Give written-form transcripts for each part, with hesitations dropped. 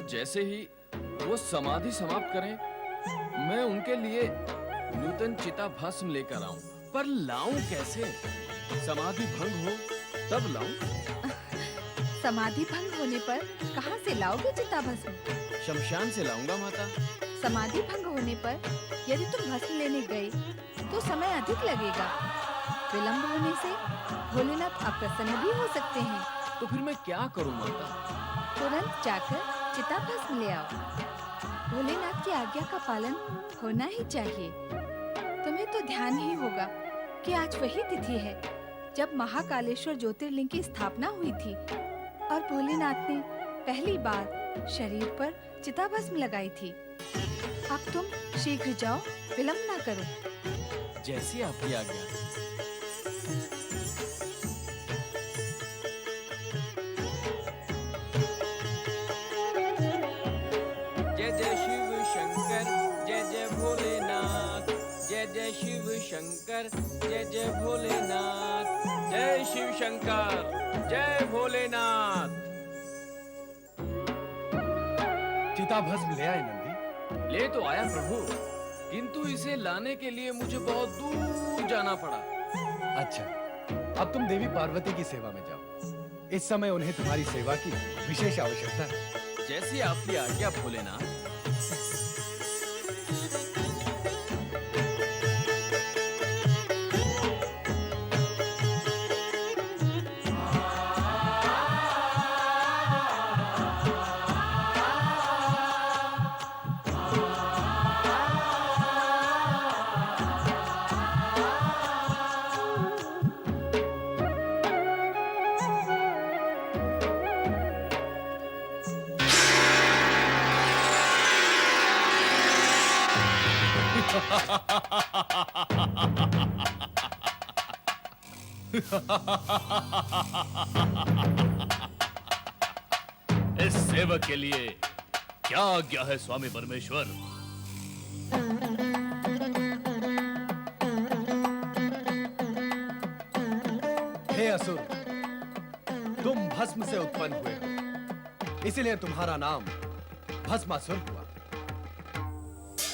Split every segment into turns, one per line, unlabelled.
जैसे ही वो समाधि समाप्त करें, मैं उनके लिए नूतन चिता भस्म लेकर आऊं। पर लाऊं कैसे? समाधि भंग हो तब लाऊं।
समाधि भंग होने पर कहाँ से लाओगे चिता भस्म?
शमशान से लाऊंगा माता।
समाधि भंग होने पर यदि तुम भस्म लेने गए तो समय अधिक लगेगा। विलंब होने से भोलेनाथ अप्रसन्न भी हो सकते हैं।
तो फिर मैं क्या करूं माता?
तुरंत जाकर चिता भस्म ले आओ। भोलेनाथ की आज्ञा का पालन होना ही चाहिए। तुम्हें तो ध्यान ही होगा कि आज वही तिथि है जब महाकालेश्वर ज्योतिर्लिंग की स्थापना हुई थी और भोलेनाथ ने पहली बार शरीर पर चिता भस्म लगाई थी। अब तुम शीघ्र जाओ, विलंब ना करो।
जैसी आपकी आज्ञा। जय जय शिव शंकर, जय जय भोलेनाथ। जय जय शिव शंकर, जय जय भोलेनाथ। जय शिव शंकर, जय भोलेनाथ।
चिता भस्म ले आए नंदी।
ले तो आया प्रभु, किंतु इसे लाने के लिए मुझे बहुत दूर जाना पड़ा।
अच्छा, अब तुम देवी पार्वती की सेवा में जाओ। इस समय उन्हें तुम्हारी सेवा की विशेष आवश्यकता है।
जैसी आपकी आज्ञा भोलेनाथ।
इस सेवक के लिए क्या आज्ञा है स्वामी परमेश्वर?
हे असुर, तुम भस्म से उत्पन्न हुए हो, इसलिए तुम्हारा नाम भस्मासुर हुआ।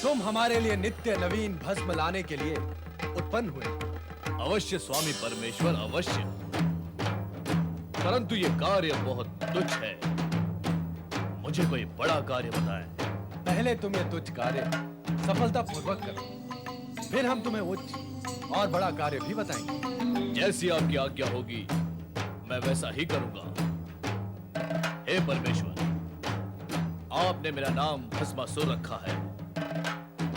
तुम हमारे लिए नित्य नवीन भस्म लाने के लिए उत्पन्न हुए।
अवश्य स्वामी परमेश्वर, अवश्य। परंतु ये कार्य बहुत तुच्छ है। मुझे कोई बड़ा कार्य बताएं।
पहले तुम ये तुच्छ कार्य सफलतापूर्वक करो, फिर हम तुम्हें उच्च और बड़ा कार्य भी बताएंगे।
जैसी आपकी आज्ञा होगी मैं वैसा ही करूंगा। हे परमेश्वर, आपने मेरा नाम भस्मासुर रखा है,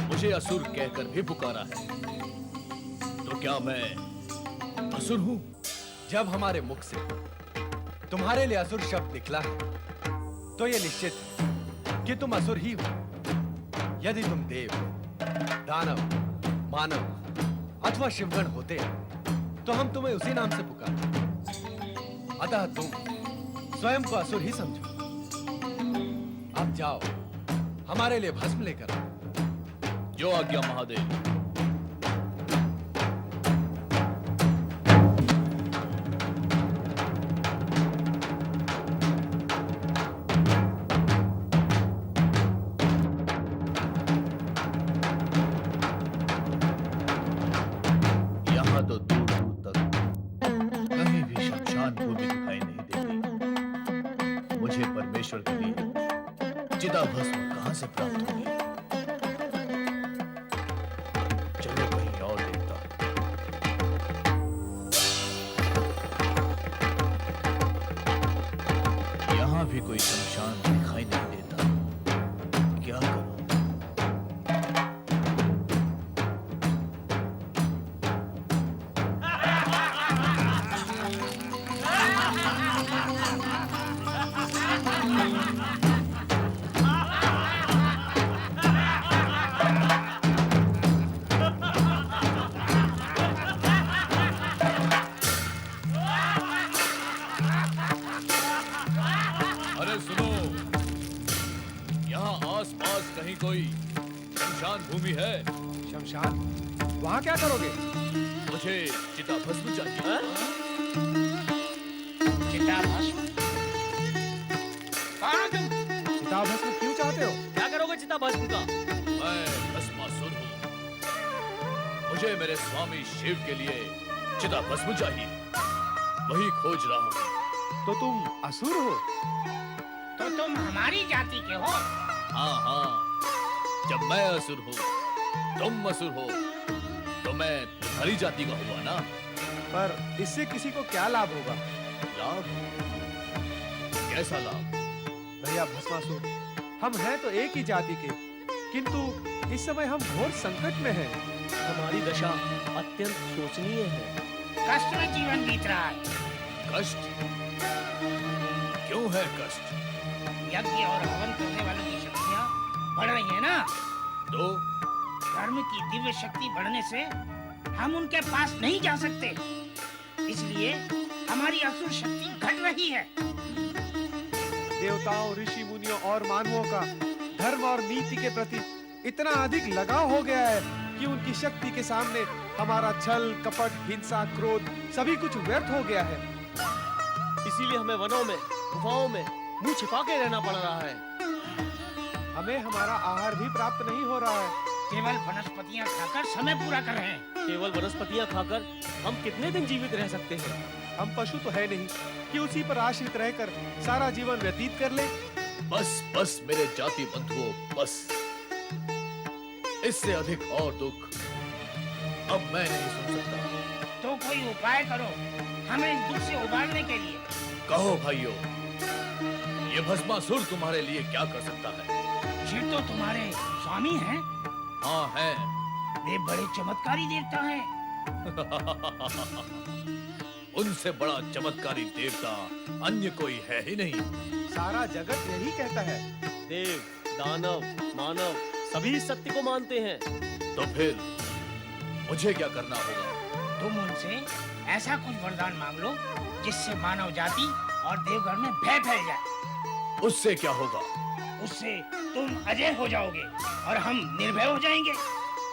मुझे असुर कहकर भी पुकारा है, तो क्या मैं असुर हूं?
जब हमारे मुख से तुम्हारे लिए असुर शब्द निकला है, तो यह निश्चित है कि तुम असुर ही हो। यदि तुम देव, दानव, मानव अथवा शिवगण होते तो हम तुम्हें उसी नाम से पुकारते। अतः तुम स्वयं को असुर ही समझो। अब जाओ, हमारे लिए भस्म लेकर आओ।
जो आज्ञा महादेव। यहाँ तो दूर दूर तक कहीं भी शमशान भूमि दिखाई नहीं देती। मुझे परमेश्वर के लिए चिता भस्म कहाँ से प्राप्त होगी? चलो कहीं और देखता हूं। यहाँ भी कोई शमशान दिखाई नहीं देता। क्या करूं? अरे सुनो, यहाँ आस-पास कहीं कोई शमशान भूमि है?
शमशान? वहां क्या करोगे?
मुझे चिता भस्म चाहिए।
चिता भस्म? कौन हो तुम?
चिता
चिताभस्म क्यों चाहते हो?
क्या करोगे चिता भस्म का?
मैं भस्मासुर हूँ। मुझे मेरे स्वामी शिव के लिए चिता भस्म चाहिए। वही खोज रहा हूँ।
तो तुम असुर हो?
तो तुम हमारी जाति के हो?
हाँ हाँ, जब मैं असुर हूँ, तुम असुर हो, तो मैं तुम्हारी जाति का हुआ ना।
पर इससे किसी को क्या लाभ होगा?
लाभ? कैसा लाभ?
भैया भस्मासुर, हम हैं तो एक ही जाति के, किंतु इस समय हम घोर संकट में हैं।
हमारी दशा अत्यंत शोचनीय है।
कष्ट में जीवन बीत रहा है।
कष्ट? क्यों है कष्ट?
यज्ञ और हवन करने वालों की शक्तियाँ बढ़ रही है ना।
तो
धर्म की दिव्य शक्ति बढ़ने से हम उनके पास नहीं जा सकते, इसलिए हमारी असुर शक्ति घट रही है।
देवताओं, ऋषि मुनियों और मानवों का धर्म और नीति के प्रति इतना अधिक लगाव हो गया है कि उनकी शक्ति के सामने हमारा छल, कपट, हिंसा, क्रोध सभी कुछ व्यर्थ हो गया है।
इसीलिए हमें वनों में, गुफाओं में मुंह छिपा के रहना पड़ रहा है।
हमें हमारा आहार भी प्राप्त नहीं हो रहा है।
केवल वनस्पतियाँ खाकर समय पूरा कर रहे हैं।
केवल वनस्पतियां खाकर हम कितने दिन जीवित रह सकते हैं?
हम पशु तो है नहीं कि उसी पर आश्रित रहकर सारा जीवन व्यतीत कर ले।
बस बस मेरे जाति बंधुओं, बस। इससे अधिक और दुख अब मैं नहीं सुन सकता।
तो कोई उपाय करो हमें इस दुख से उबारने के लिए।
कहो भाइयों, ये भस्मासुर तुम्हारे लिए क्या कर सकता है?
शिव तो तुम्हारे स्वामी हैं।
हाँ है।
वे बड़े चमत्कारी देवता हैं।
उनसे बड़ा चमत्कारी देवता अन्य कोई है ही नहीं।
सारा जगत यही कहता है।
देव, दानव, मानव सभी सत्य को मानते हैं।
तो फिर मुझे क्या करना होगा?
तुम उनसे ऐसा कुछ वरदान मांग लो जिससे मानव जाति और देवगण में भय फैल जाए।
उससे क्या होगा?
उससे तुम अजय हो जाओगे और हम निर्भय हो जाएंगे।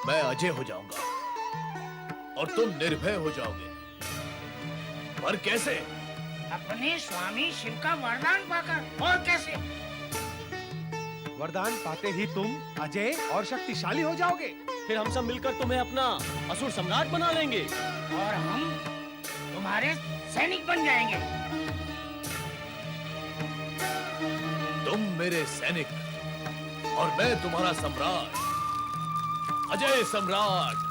मैं अजय हो जाऊंगा और तुम निर्भय हो जाओगे। पर कैसे?
अपने स्वामी शिव का वरदान पाकर। और कैसे?
वरदान पाते ही तुम अजय और शक्तिशाली हो जाओगे।
फिर हम सब मिलकर तुम्हें अपना असुर सम्राट बना लेंगे।
और हम तुम्हारे सैनिक बन जाएंगे।
तुम मेरे सैनिक और मैं तुम्हारा सम्राट, अजय सम्राट।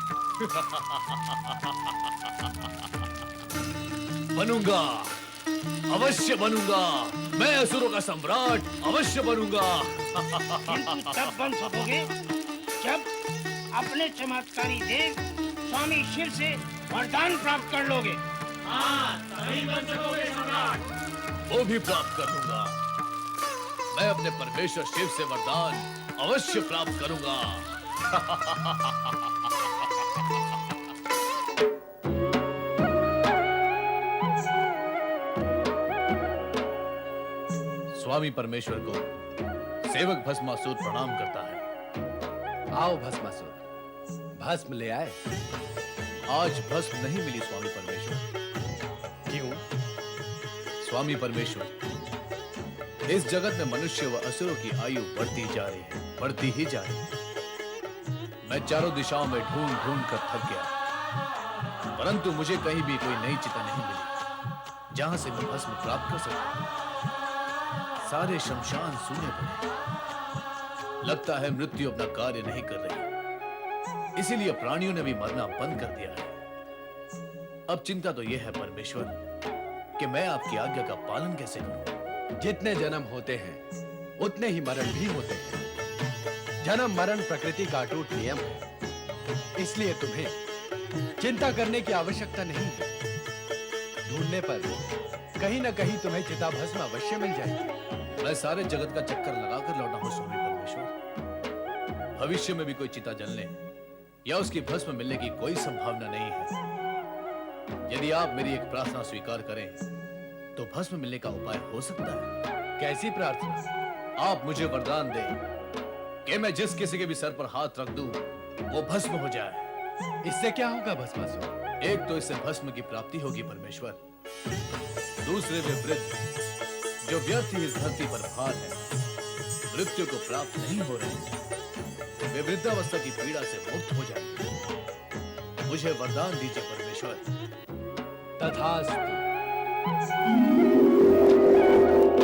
बनूंगा, अवश्य बनूंगा। मैं असुरों का सम्राट अवश्य बनूंगा।
किंतु तब बन सकोगे जब अपने चमत्कारी देव स्वामी शिव से वरदान प्राप्त कर लोगे। हाँ, तभी बन सकोगे सम्राट।
वो भी प्राप्त कर लूंगा। मैं अपने परमेश्वर शिव से वरदान अवश्य प्राप्त करूंगा। स्वामी परमेश्वर को सेवक भस्मासुर प्रणाम करता है।
आओ भस्मासुर, भस्म ले आए।
आज भस्म नहीं मिली स्वामी परमेश्वर।
क्यों?
स्वामी परमेश्वर, इस जगत में मनुष्य व असुरों की आयु बढ़ती जा रही है, बढ़ती ही जा रही है। मैं चारों दिशाओं में ढूंढ ढूंढ कर थक गया, परंतु मुझे कहीं भी कोई नई चिता नहीं मिली जहां से मैं भस्म प्राप्त कर सकूं। सारे शमशान सूने पड़े। लगता है मृत्यु अपना कार्य नहीं कर रही, इसीलिए प्राणियों ने भी मरना बंद कर दिया है। अब चिंता तो यह है परमेश्वर कि मैं आपकी आज्ञा का पालन कैसे करूं।
जितने जन्म होते हैं उतने ही मरण भी होते हैं। जन्म मरण प्रकृति का अटूट नियम है, इसलिए तुम्हें चिंता करने की आवश्यकता नहीं है। ढूंढने पर कहीं न कहीं तुम्हें चिता भस्म अवश्य मिल जाएगी।
मैं सारे जगत का चक्कर लगाकर लौटा हूं स्वामी परमेश्वर। भविष्य में भी कोई चिता जलने या उसकी भस्म मिलने की कोई संभावना नहीं है। यदि आप मेरी एक प्रार्थना स्वीकार करें तो भस्म मिलने का उपाय हो सकता है।
कैसी प्रार्थना?
आप मुझे वरदान दें कि मैं जिस किसी के भी सर पर हाथ रख दूं वो भस्म हो जाए।
इससे क्या होगा भस्मासुर?
एक तो इससे भस्म की प्राप्ति होगी परमेश्वर, दूसरे वे वृद्ध जो व्यर्थ ही इस धरती पर भार है मृत्यु को प्राप्त नहीं हो रहे हैं, वे वृद्धावस्था की पीड़ा से मुक्त हो जाएंगे। मुझे वरदान दीजिए परमेश्वर।
तथास्तु।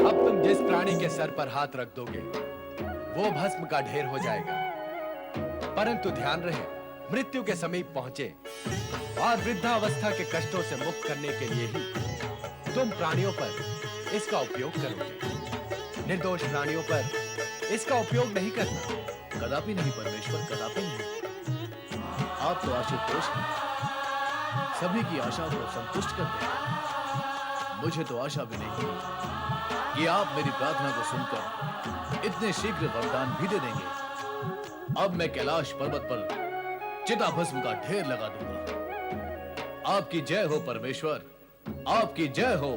अब तुम जिस प्राणी के सर पर हाथ रख दोगे वो भस्म का ढेर हो जाएगा। परंतु ध्यान रहे, मृत्यु के समीप पहुंचे और वृद्धावस्था के कष्टों से मुक्त करने के लिए ही तुम प्राणियों पर इसका उपयोग करोगे। निर्दोष प्राणियों पर इसका उपयोग नहीं करना।
कदापि नहीं परमेश्वर, कदापि नहीं। आप तो आशुतोष हैं, सभी की आशा को संतुष्ट करते हैं। मुझे तो आशा भी नहीं थी कि आप मेरी प्रार्थना को सुनकर इतने शीघ्र वरदान भी दे देंगे। अब मैं कैलाश पर्वत पर चिताभस्म का ढेर लगा दूंगा। आपकी जय हो परमेश्वर, आपकी जय हो।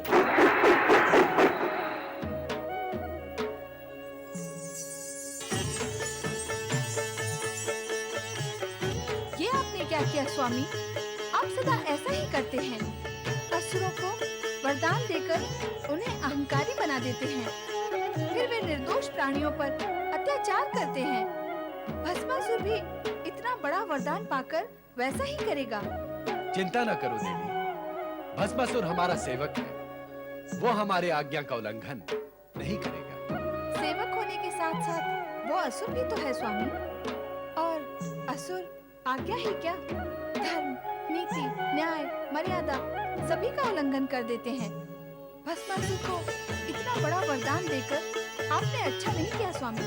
ये आपने क्या किया स्वामी? आप सदा ऐसा ही करते हैं। असुरों को वरदान देकर उन्हें अहंकारी बना देते हैं, फिर वे निर्दोष प्राणियों पर अत्याचार करते हैं। भस्मासुर भी इतना बड़ा वरदान पाकर वैसा ही करेगा।
चिंता न करो देवी, भस्मासुर हमारा सेवक है, वो हमारे आज्ञा का उल्लंघन नहीं करेगा।
सेवक होने के साथ साथ वो असुर भी तो है स्वामी। और असुर आज्ञा ही क्या, धर्म, नीति, न्याय, मर्यादा सभी का उल्लंघन कर देते हैं। भस्मासुर को इतना बड़ा वरदान देकर आपने अच्छा नहीं किया स्वामी।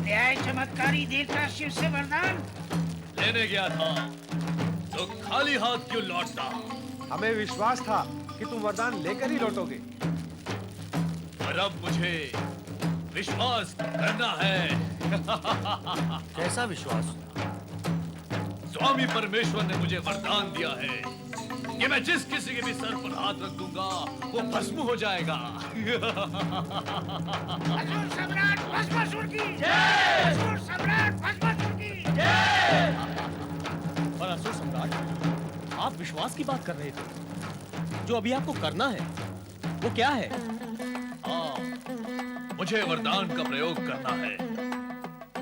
ले आए चमत्कारी देवता शिव से वरदान।
लेने गया था तो खाली हाथ क्यों लौटता?
हमें विश्वास था कि तुम वरदान लेकर ही लौटोगे।
पर अब मुझे विश्वास करना है।
कैसा विश्वास?
स्वामी परमेश्वर ने मुझे वरदान दिया है कि मैं जिस किसी के भी सर पर हाथ रख दूंगा वो भस्म हो जाएगा।
असुर सम्राट भस्मासुर की जय! असुर सम्राट भस्मासुर की जय!
पर असुर सम्राट, आप विश्वास की बात कर रहे थे। जो अभी आपको करना है वो क्या है?
हाँ, मुझे वरदान का प्रयोग करना है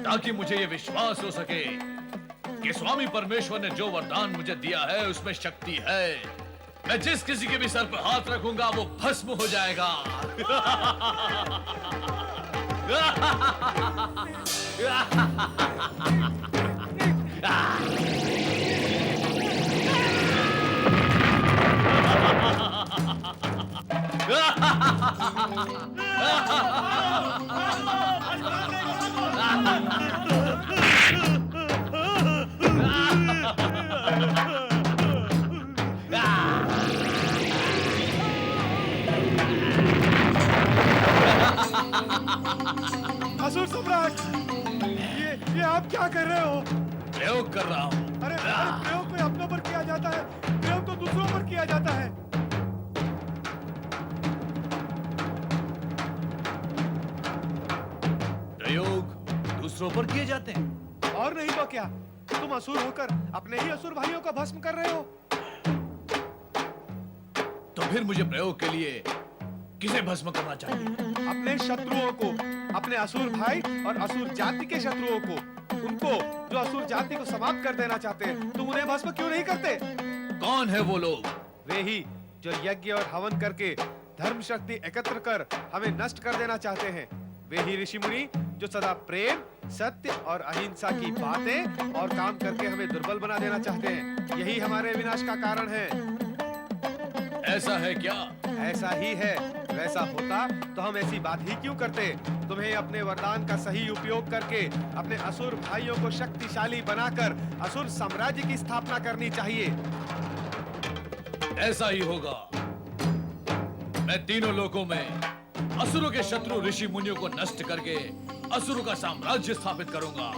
ताकि मुझे ये विश्वास हो सके कि स्वामी परमेश्वर ने जो वरदान मुझे दिया है उसमें शक्ति है। मैं जिस किसी के भी सर पर हाथ रखूंगा वो भस्म हो जाएगा।
असुर सम्राट, ये आप क्या कर रहे हो?
प्रयोग कर रहा हूँ।
अरे प्रयोग कोई अपनों पर किया जाता है, प्रयोग तो दूसरों पर किया जाता है।
प्रयोग दूसरों पर किए जाते हैं।
और नहीं तो क्या, तुम असुर होकर अपने ही असुर भाइयों का भस्म कर रहे हो।
तो फिर मुझे प्रयोग के लिए किसे भस्म करना चाहिए?
अपने शत्रुओं को, अपने असुर भाई और असुर जाति के शत्रुओं को, उनको जो असुर जाति को समाप्त कर देना चाहते हैं। तुम उन्हें भस्म क्यों नहीं करते?
कौन है वो लोग?
वे ही जो यज्ञ और हवन करके धर्म शक्ति एकत्र कर हमें नष्ट कर देना चाहते हैं। वे ही ऋषि मुनि जो सदा प्रेम, सत्य और अहिंसा की बातें और काम करके हमें दुर्बल बना देना चाहते हैं। यही हमारे विनाश का कारण है।
ऐसा है क्या?
ऐसा ही है। वैसा होता तो हम ऐसी बात ही क्यों करते? तुम्हें अपने वरदान का सही उपयोग करके अपने असुर भाइयों को शक्तिशाली बनाकर असुर साम्राज्य की स्थापना करनी चाहिए।
ऐसा ही होगा। मैं तीनों लोकों में असुरों के शत्रु ऋषि मुनियों को नष्ट करके असुरों का साम्राज्य स्थापित करूंगा।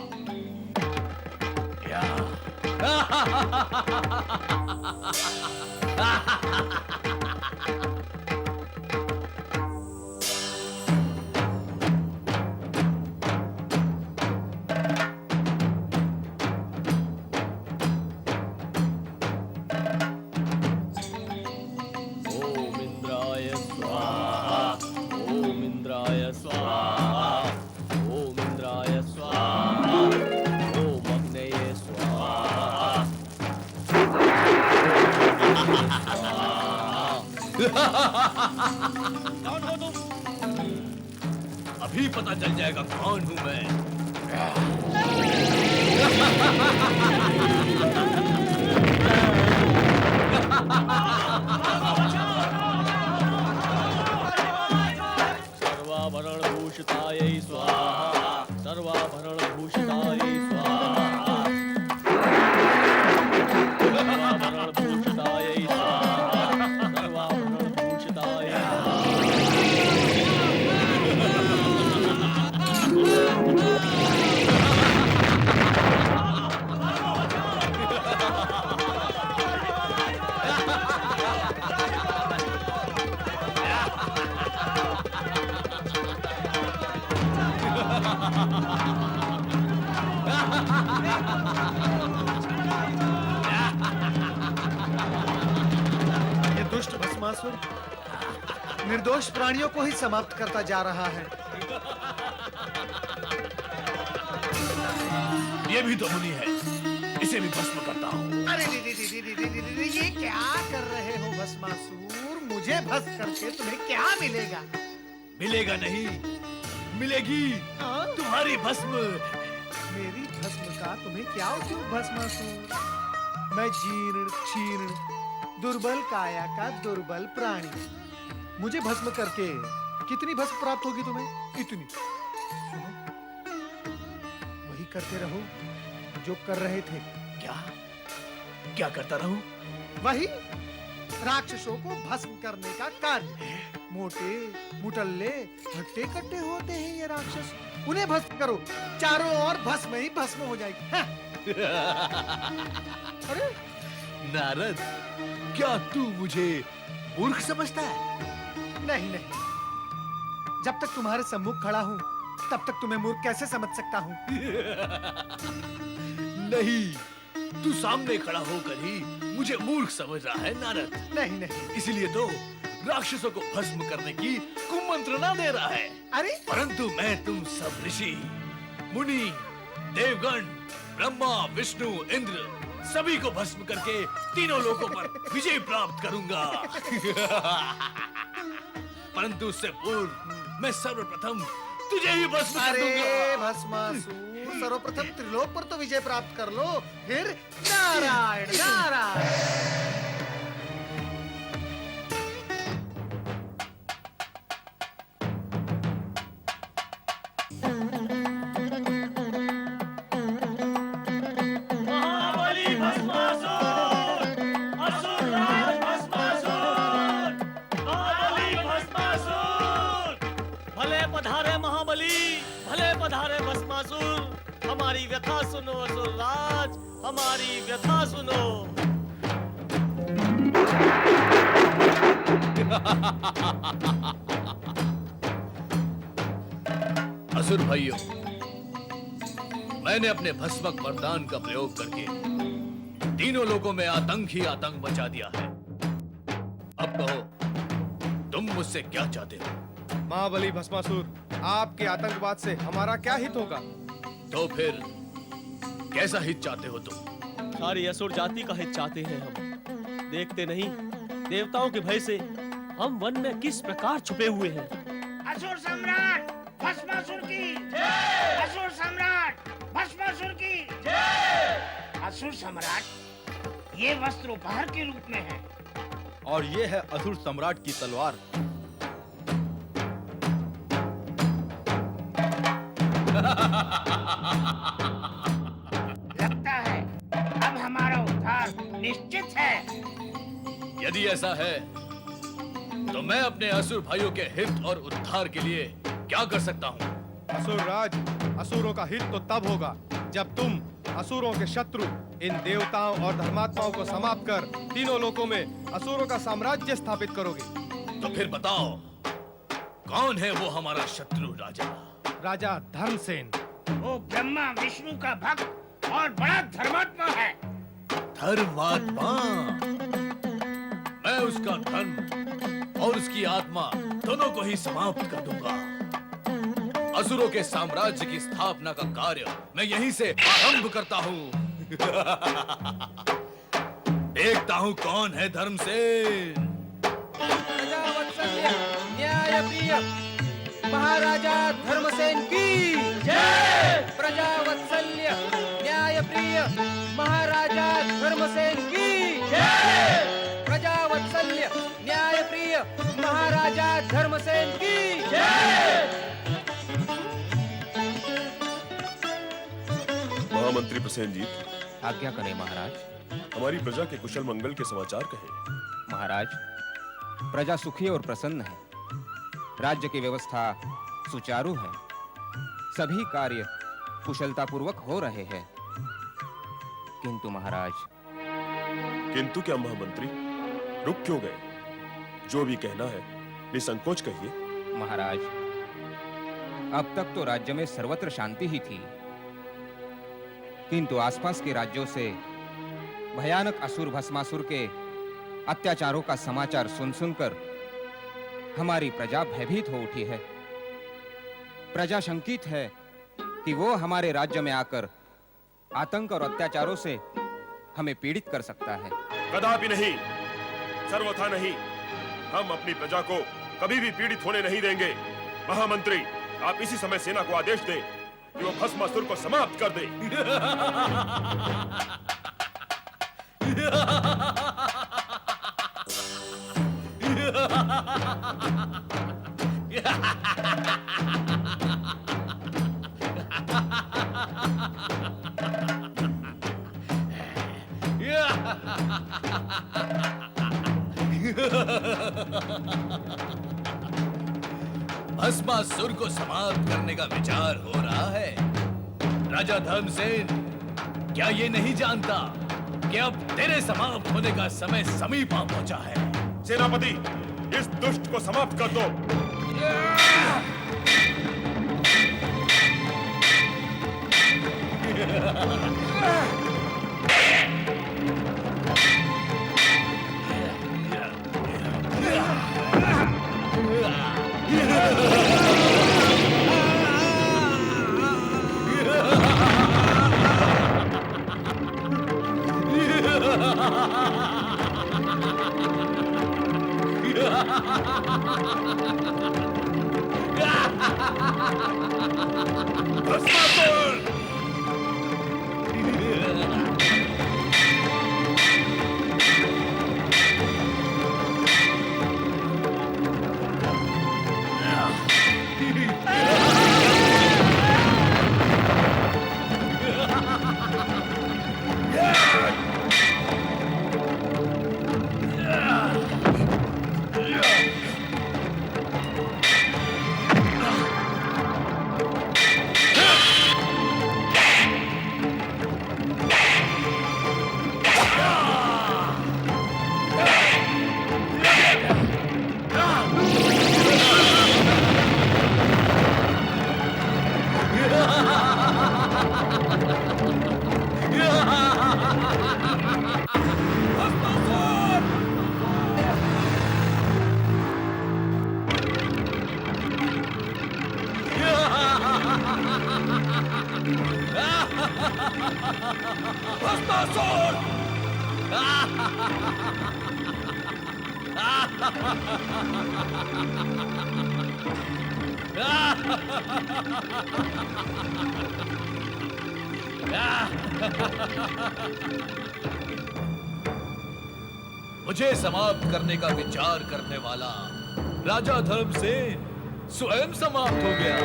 कौन हो तुम?
अभी पता चल जाएगा कौन हूं मैं।
सर्वाभरण भूषितायै स्वाहा, सर्वाभरण भूषितायै स्वाहा, सर्वाभरण भूषितायै स्वाहा, सर्वाभरण भूषितायै
ये दुष्ट भस्मासुर निर्दोष प्राणियों को ही समाप्त करता जा रहा है।
ये भी तो मुनि है, इसे भी भस्म करता हूँ।
अरे रे, ये क्या कर रहे हो भस्मासुर? मुझे भस्म करके तुम्हें क्या मिलेगा?
मिलेगा नहीं, मिलेगी तुम्हारी भस्म।
मेरी भस्म का तुम्हें क्या उपयोग भस्मासुर? मैं जीर्ण क्षीर्ण दुर्बल काया का दुर्बल प्राणी, मुझे भस्म करके कितनी भस्म प्राप्त होगी तुम्हें? इतनी। सुनो, वही करते रहो जो कर रहे थे।
क्या क्या करता रहूं?
वही राक्षसों को भस्म करने का कार्य। मोटे मुटल्ले हट्टे कट्टे होते हैं ये राक्षस, उन्हें भस्म करो, चारों ओर भस्म ही भस्म हो जाएगी। हाँ। अरे
नारद, क्या तू मुझे मूर्ख समझता है?
नहीं नहीं, जब तक तुम्हारे सम्मुख खड़ा हूँ तब तक तुम्हें मूर्ख कैसे समझ सकता हूँ?
नहीं, तू सामने खड़ा होकर ही मुझे मूर्ख समझ रहा है नारद।
नहीं नहीं।
इसलिए तो राक्षसों को भस्म करने की कुमंत्रणा दे रहा है।
अरे
परंतु मैं तुम सब ऋषि, मुनि, देवगण, ब्रह्मा, विष्णु, इंद्र सभी को भस्म करके तीनों लोकों पर विजय प्राप्त करूंगा। परंतु उससे पूर्व मैं सर्वप्रथम तुझे ही भस्म कर
अरे
दूंगा।
भस्मासुर, सर्वप्रथम त्रिलोक पर तो विजय प्राप्त कर लो, फिर नारायण नारायण।
महाबली भस्मासुर, असुरराज भस्मासुर, महाबली भस्मासुर। भले पधारे महाबली, भले पधारे भस्मासुर। हमारी व्यथा सुनो असुरराज, हमारी व्यथा सुनो।
असुर भाइयों, मैंने अपने भस्मक वरदान का प्रयोग करके तीनों लोगों में आतंक ही आतंक मचा दिया है। अब कहो, तुम मुझसे क्या चाहते हो?
महाबली भस्मासुर, आपके आतंकवाद से हमारा क्या हित होगा?
तो फिर कैसा हित चाहते हो तुम?
सारी असुर जाति का हित चाहते हैं हम। देखते नहीं, देवताओं के भय से हम वन में किस प्रकार छुपे हुए हैं।
असुर सम्राट भस्मासुर की जय! असुर सम्राट भस्मासुर की जय! असुर सम्राट, ये वस्त्र उपहार के रूप में है।
और ये है असुर सम्राट की तलवार।
लगता है अब हमारा उद्धार निश्चित है।
यदि ऐसा है तो मैं अपने असुर भाइयों के हित और उद्धार के लिए क्या कर सकता हूँ?
असुर राज, असुरों का हित तो तब होगा जब तुम असुरों के शत्रु इन देवताओं और धर्मात्माओं को समाप्त कर तीनों लोकों में असुरों का साम्राज्य स्थापित करोगे।
तो फिर बताओ, कौन है वो हमारा शत्रु राजा?
राजा धर्मसेन।
वो ब्रह्मा विष्णु का भक्त और बड़ा धर्मात्मा है।
धर्मात्मा? मैं उसका धर्म और उसकी आत्मा दोनों को ही समाप्त कर दूंगा। असुरों के साम्राज्य की स्थापना का कार्य मैं यहीं से आरंभ करता हूँ। देखता हूँ कौन है धर्मसेन।
महाराजा धर्मसेन की जय। प्रजा वत्सल्य न्याय प्रिय महाराजा धर्मसेन की जय। प्रजा वत्सल्य न्याय प्रिय महाराजा धर्मसेन की जय।
महामंत्री प्रसेनजीत,
आज्ञा करें महाराज।
हमारी प्रजा के कुशल मंगल के समाचार कहें।
महाराज, प्रजा सुखी और प्रसन्न है। राज्य की व्यवस्था सुचारू है। सभी कार्य कुशलतापूर्वक हो रहे हैं। किंतु महाराज।
किंतु क्या महामंत्री? रुक क्यों गए? जो भी कहना है निसंकोच कहिए।
महाराज, अब तक तो राज्य में सर्वत्र शांति ही थी, किंतु आसपास के राज्यों से भयानक असुर भस्मासुर के अत्याचारों का समाचार सुन सुनकर हमारी प्रजा भयभीत हो उठी है। प्रजा शंकित है कि वो हमारे राज्य में आकर आतंक और अत्याचारों से हमें पीड़ित कर सकता है।
कदापि नहीं, सर्वथा नहीं। हम अपनी प्रजा को कभी भी पीड़ित होने नहीं देंगे। महामंत्री, आप इसी समय सेना को आदेश दें कि वो भस्मासुर को समाप्त कर दे।
भस्मासुर को समाप्त करने का विचार हो रहा है। राजा धर्मसेन, क्या ये नहीं जानता कि अब तेरे समाप्त होने का समय समीप आ पहुंचा है?
सेनापति, इस दुष्ट को समाप्त कर दो।
मुझे समाप्त करने का विचार करने वाला राजा धर्मसेन स्वयं समाप्त हो गया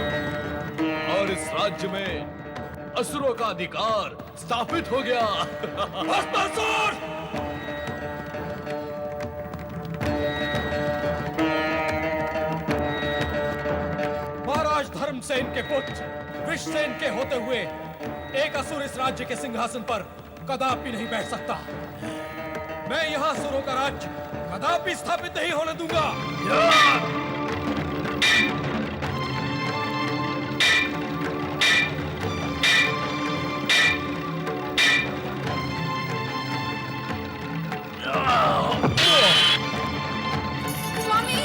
और इस राज्य में असुरों का अधिकार स्थापित हो गया। भस्मासुर!
महाराज धर्मसेन के पुत्र विषसेन के होते हुए एक असुर इस राज्य के सिंहासन पर कदापि नहीं बैठ सकता। मैं यहाँ असुरों का राज्य कदापि स्थापित नहीं होने दूंगा।
स्वामी,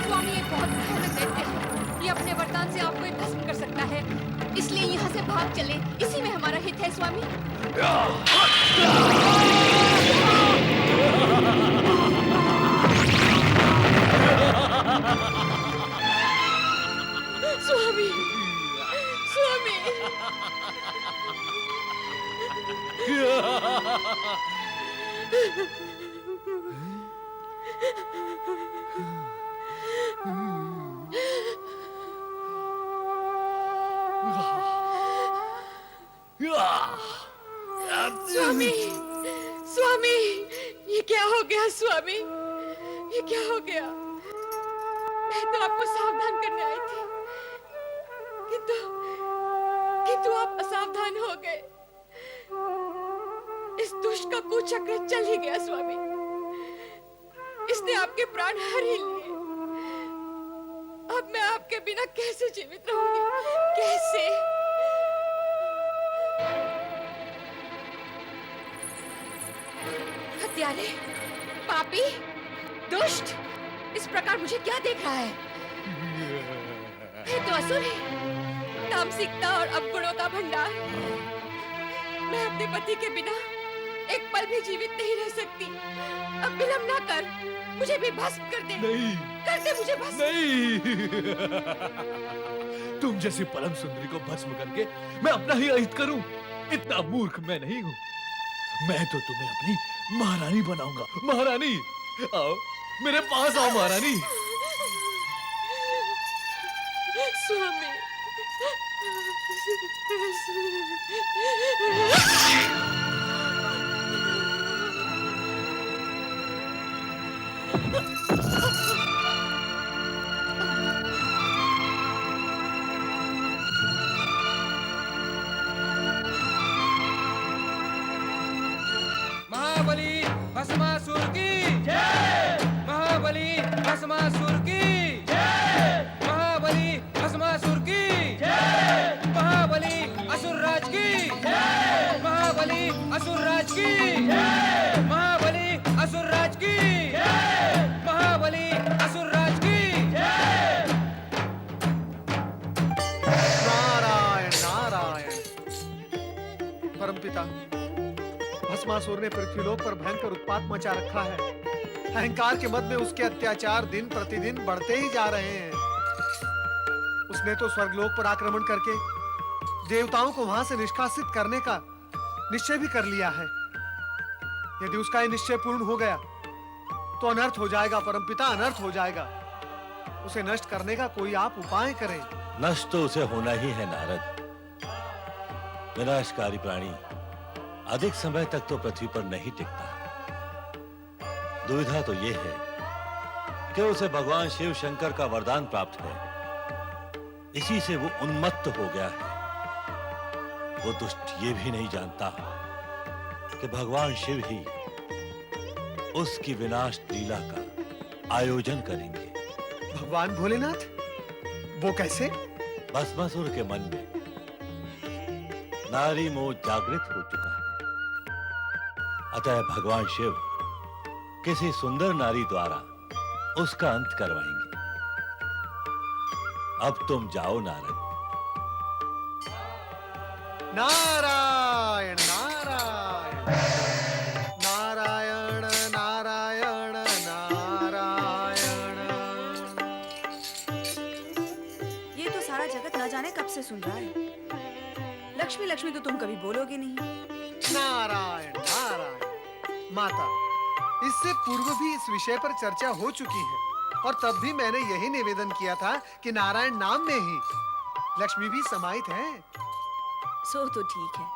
स्वामी ये बहुत भयानक दैत्य है। ये अपने वरदान से आपको एक भस्म कर सकता है, इसलिए यहाँ से भाग चले। इसी में हमारा हित है स्वामी। स्वामी, ये क्या हो गया? मैं तो आपको सावधान करने आई थी, किंतु आप असावधान हो गए। इस दुष्ट का कुचक्र चल ही गया स्वामी। इसने आपके प्राण हर ही लिए। अब मैं आपके बिना कैसे जीवित रहूंगी? कैसे? हत्यारे, पापी, दुष्ट, इस प्रकार मुझे क्या देख रहा है? ये तो असुर है, तामसिकता और अवगुणों का भंडार। मैं अपने पति के बिना एक पल भी जीवित नहीं रह सकती। अब विलंब ना कर, मुझे भी भस्म कर दे।
नहीं,
कर दे मुझे भस्म।
नहीं। तुम जैसी परम सुंदरी को भस्म करके मैं अपना ही अहित करूं, इतना मूर्ख मैं नहीं हूं। मैं तो तुम्हें अपनी महारानी बनाऊंगा। महारानी, आओ मेरे पास आओ महारानी।
स्वामी,
महाबली भस्मासुर की जय। महाबली भस्मासुर की जय। महाबली भस्मासुर की जय। महाबली असुर राज की जय। महाबली असुर राज की जय। महाबली असुर राज की जय। महाबली असुर राज की जय।
नारायण नारायण। परमपिता, भस्मासुर ने पृथ्वीलोक पर भयंकर उत्पात मचा रखा है। अहंकार के मद में उसके अत्याचार दिन प्रतिदिन बढ़ते ही जा रहे हैं। उसने तो स्वर्गलोक पर आक्रमण करके देवताओं को वहां से निष्कासित करने का निश्चय भी कर लिया है। यदि उसका यह निश्चय पूर्ण हो गया तो अनर्थ हो जाएगा परमपिता, अनर्थ हो जाएगा। उसे नष्ट करने का कोई आप उपाय करें।
नष्ट तो उसे होना ही है नारद। विनाशकारी प्राणी अधिक समय तक तो पृथ्वी पर नहीं टिकता। दुविधा तो यह है कि उसे भगवान शिव शंकर का वरदान प्राप्त है, इसी से वो उन्मत्त हो गया है। वो दुष्ट ये भी नहीं जानता कि भगवान शिव ही उसकी विनाश लीला का आयोजन करेंगे।
भगवान भोलेनाथ? वो कैसे?
भस्मासुर के मन में नारी मोह जागृत हो चुका है। अतः भगवान शिव किसी सुंदर नारी द्वारा उसका अंत करवाएंगे। अब तुम जाओ नारद।
नारायण नारायण नारायण नारायण नारायण।
ये तो सारा जगत न जाने कब से सुन रहा है। लक्ष्मी लक्ष्मी तो तुम कभी बोलोगे नहीं।
नारायण नारायण। माता, इससे पूर्व भी इस विषय पर चर्चा हो चुकी है और तब भी मैंने यही निवेदन किया था कि नारायण नाम में ही लक्ष्मी भी समाहित है।
सो तो ठीक है,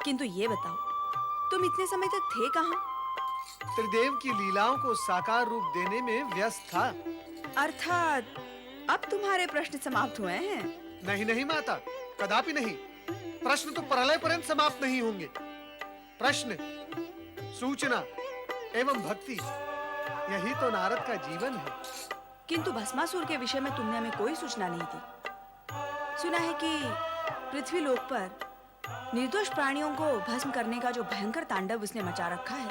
किंतु ये बताओ, तुम इतने समय तक थे कहाँ?
त्रिदेव की लीलाओं को साकार रूप देने में व्यस्त था।
अर्थात अब तुम्हारे प्रश्न समाप्त हुए हैं?
नहीं नहीं माता, कदापि नहीं। प्रश्न तो प्रलय पर्यंत समाप्त नहीं होंगे। प्रश्न, सूचना एवं भक्ति, यही तो नारद का जीवन है।
किंतु भस्मासुर के विषय में तुमने हमें कोई सूचना नहीं दी। सुना है कि पृथ्वी लोक पर निर्दोष प्राणियों को भस्म करने का जो भयंकर तांडव उसने मचा रखा है,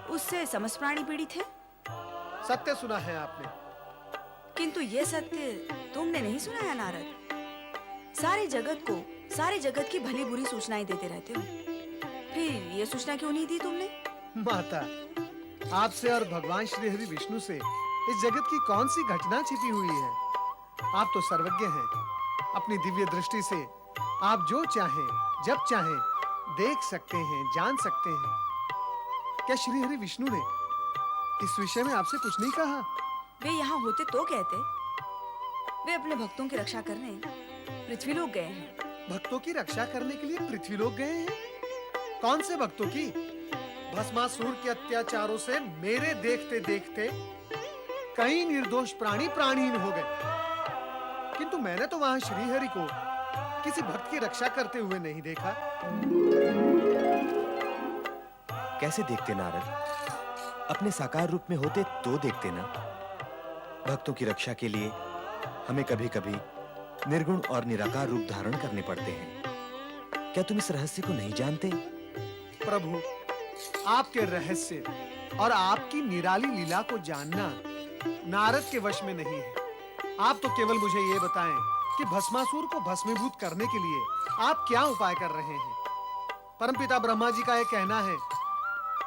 उससे समस्त प्राणी पीड़ित है।
सत्य सुना है आपने,
किंतु ये सत्य तुमने नहीं सुना है नारद। सारे जगत को, सारे जगत की भली बुरी सूचनाएं देते रहते हो, फिर ये सूचना क्यों नहीं दी तुमने?
माता, आपसे और भगवान श्री हरि विष्णु से इस जगत की कौन सी घटना छिपी हुई है? आप तो सर्वज्ञ हैं। अपनी दिव्य दृष्टि से आप जो चाहें, जब चाहें देख सकते हैं, जान सकते हैं। क्या श्री हरि विष्णु ने इस विषय में आपसे कुछ नहीं कहा?
वे यहाँ होते तो कहते। वे अपने भक्तों की रक्षा करने पृथ्वी लोक गए हैं।
भक्तों की रक्षा करने के लिए पृथ्वी लोक गए हैं? कौन से भक्तों की? भस्मासुर के अत्याचारों से मेरे देखते देखते कई निर्दोष प्राणी प्राणहीन हो गए, किंतु मैंने तो वहां श्रीहरि को किसी भक्त की रक्षा करते हुए नहीं देखा।
कैसे देखते नारद? अपने साकार रूप में होते तो देखते ना। भक्तों की रक्षा के लिए हमें कभी-कभी निर्गुण और निराकार रूप धारण करने पड़ते हैं। क्या तुम इस रहस्य को नहीं जानते?
प्रभु, आपके रहस्य और आपकी निराली लीला को जानना नारद के वश में नहीं है। आप तो केवल मुझे ये बताएं कि भस्मासुर को भस्मीभूत करने के लिए आप क्या उपाय कर रहे हैं? परमपिता ब्रह्मा जी का यह कहना है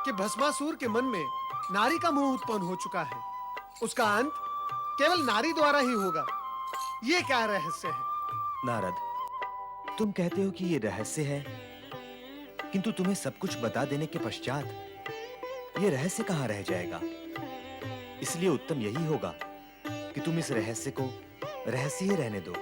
कि भस्मासुर के मन में नारी का मोह उत्पन्न हो चुका है। उसका अंत केवल नारी द्वारा ही होगा। ये क्या रहस्य है?
नारद, तुम कहते हो कि ये रहस्य है, किंतु तुम्हें सब कुछ बता देने के पश्चात ये रहस्य कहां रह जाएगा? इसलिए उत्तम यही होगा कि तुम इस रहस्य को रहस्य ही रहने दो।